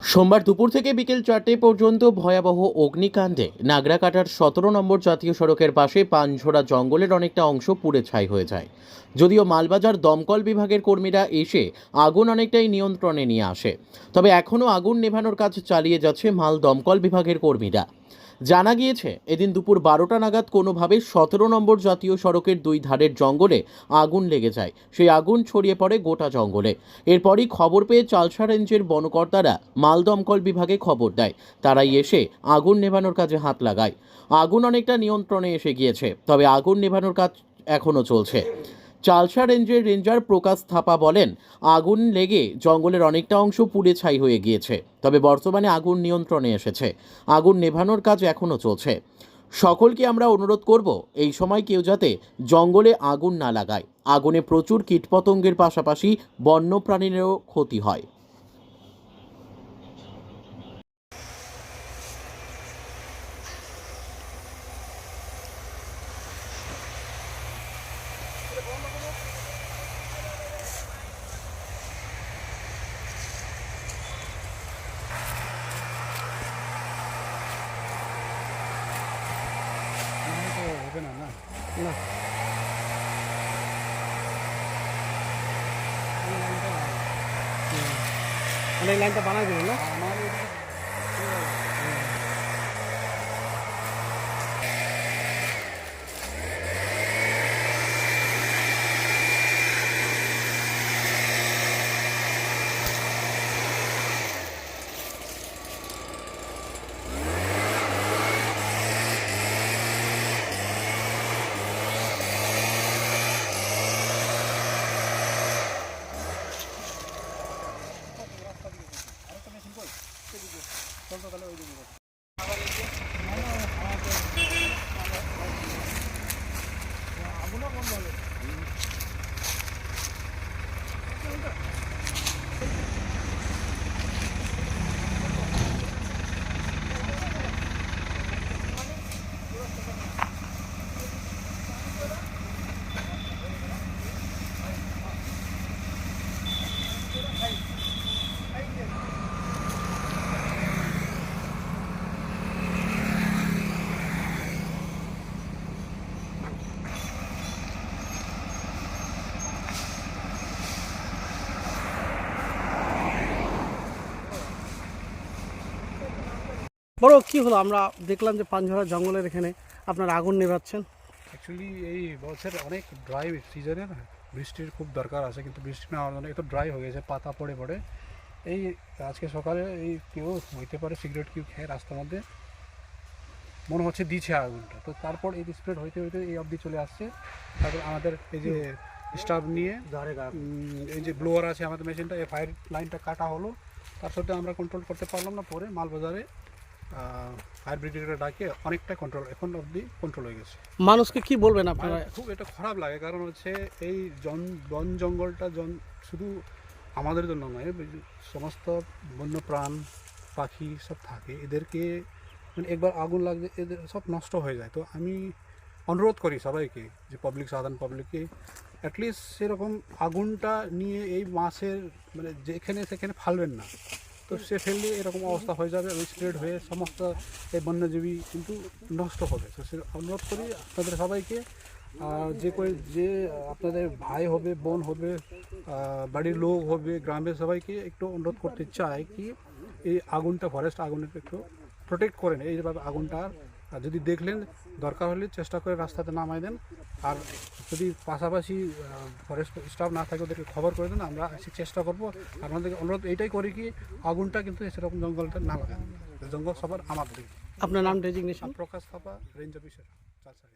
সোমবার দুপুর থেকে বিকেল 4টে পর্যন্ত ভয়াবহ অগ্নিকাণ্ডে নাগরাকাটার 17 নম্বর জাতীয় সড়কের পাশে পানঝোড়া জঙ্গলের অনেকটা অংশ পুড়ে ছাই হয়ে যায়। যদিও মালবাজার দমকল বিভাগের কর্মীরা এসে আগুন অনেকটাই নিয়ন্ত্রণে নিয়ে আসে, তবে এখনও আগুন নেভানোর কাজ চালিয়ে যাচ্ছে মাল দমকল বিভাগের কর্মীরা। জানা গিয়েছে এদিন দুপুর 12টা নাগাদ কোনোভাবে 17 নম্বর জাতীয় সড়কের দুই ধারের জঙ্গলে আগুন লেগে যায়। সেই আগুন ছড়িয়ে পড়ে গোটা জঙ্গলে। এরপরই খবর পেয়ে চালসা রেঞ্জের বনকর্তারা মাল দমকল বিভাগে খবর দেয়। তারাই এসে আগুন নেভানোর কাজে হাত লাগায়। আগুন অনেকটা নিয়ন্ত্রণে এসে গিয়েছে, তবে আগুন নেভানোর কাজ এখনও চলছে। চালসা রেঞ্জের রেঞ্জার প্রকাশ থাপা বলেন, আগুন লেগে জঙ্গলের অনেকটা অংশ পুড়ে ছাই হয়ে গিয়েছে, তবে বর্তমানে আগুন নিয়ন্ত্রণে এসেছে। আগুন নেভানোর কাজ এখনও চলছে। সকলকে আমরা অনুরোধ করব এই সময় কেউ যাতে জঙ্গলে আগুন না লাগায়। আগুনে প্রচুর কীটপতঙ্গের পাশাপাশি বন্যপ্রাণীরও ক্ষতি হয়। হবে না, না, না, এই লাইনটা মানে এই লাইনটা বানাই দেবেন না? আমার বড় কি হলো? আমরা দেখলাম যে পানঝোড়া জঙ্গলের এখানে আপনারা আগুন নেভাচ্ছেন। অ্যাকচুয়ালি এই বছর অনেক ড্রাই সিজনে না, বৃষ্টির খুব দরকার আছে, কিন্তু বৃষ্টি না হওয়ার জন্য এত ড্রাই হয়ে গেছে, পাতা পড়ে পড়ে। এই আজকে সকালে এই কেউ হইতে পারে সিগারেট কেউ খেয়ে রাস্তার মধ্যে মনে হচ্ছে দিচ্ছে আগুনটা, তো তারপর এই স্প্রেড হইতে হইতে এই অবধি চলে আসছে। তারপর আমাদের এই যে স্টাফ নিয়ে এই যে ব্লোয়ার আছে আমাদের মেশিনটা, এই ফায়ার লাইনটা কাটা হলো, তার সাথে আমরা কন্ট্রোল করতে পারলাম না। পরে মালবাজারে ফায়ার ব্রিগেডে ডাকে অনেকটা কন্ট্রোল, এখন অবধি কন্ট্রোল হয়ে গেছে। মানুষকে কি বলবেন আপনারা? খুব এটা খারাপ লাগে, কারণ হচ্ছে এই বন জঙ্গলটা শুধু আমাদের জন্য নয়, সমস্ত বন্যপ্রাণ পাখি সব থাকে, এদেরকে মানে একবার আগুন লাগলে এদের সব নষ্ট হয়ে যায়। তো আমি অনুরোধ করি সবাইকে যে সাধারণ পাবলিককে অ্যাটলিস্ট সেরকম আগুনটা নিয়ে এই মাছের মানে যেখানে সেখানে ফালবেন না, তো সে ফেললে এরকম অবস্থা হয়ে যাবে, ওই স্প্রেড হয়ে সমস্ত এই বন্যজীবী কিন্তু নষ্ট হবে। তো সে অনুরোধ করি আপনাদের সবাইকে, যে আপনাদের ভাই হবে, বোন হবে, বাড়ির লোক হবে, গ্রামের সবাইকে একটু অনুরোধ করতে চাই কি এই আগুনটা, ফরেস্ট আগুনটা একটু প্রোটেক্ট করেন। এইভাবে আগুনটার যদি দেখলেন দরকার হলে চেষ্টা করে রাস্তাতে নামাই দেন, আর যদি পাশাপাশি ফরেস্ট স্টাফ না থাকে ওদেরকে খবর করে দেন, আমরা চেষ্টা করবো। আপনাদেরকে অনুরোধ এইটাই করি কি আগুনটা কিন্তু সেরকম জঙ্গলটা না লাগান, জঙ্গল সবার আমাদের। আপনার নাম, ডেজিগনেশন? প্রকাশ থাপা, রেঞ্জ অফিসার, চালসা।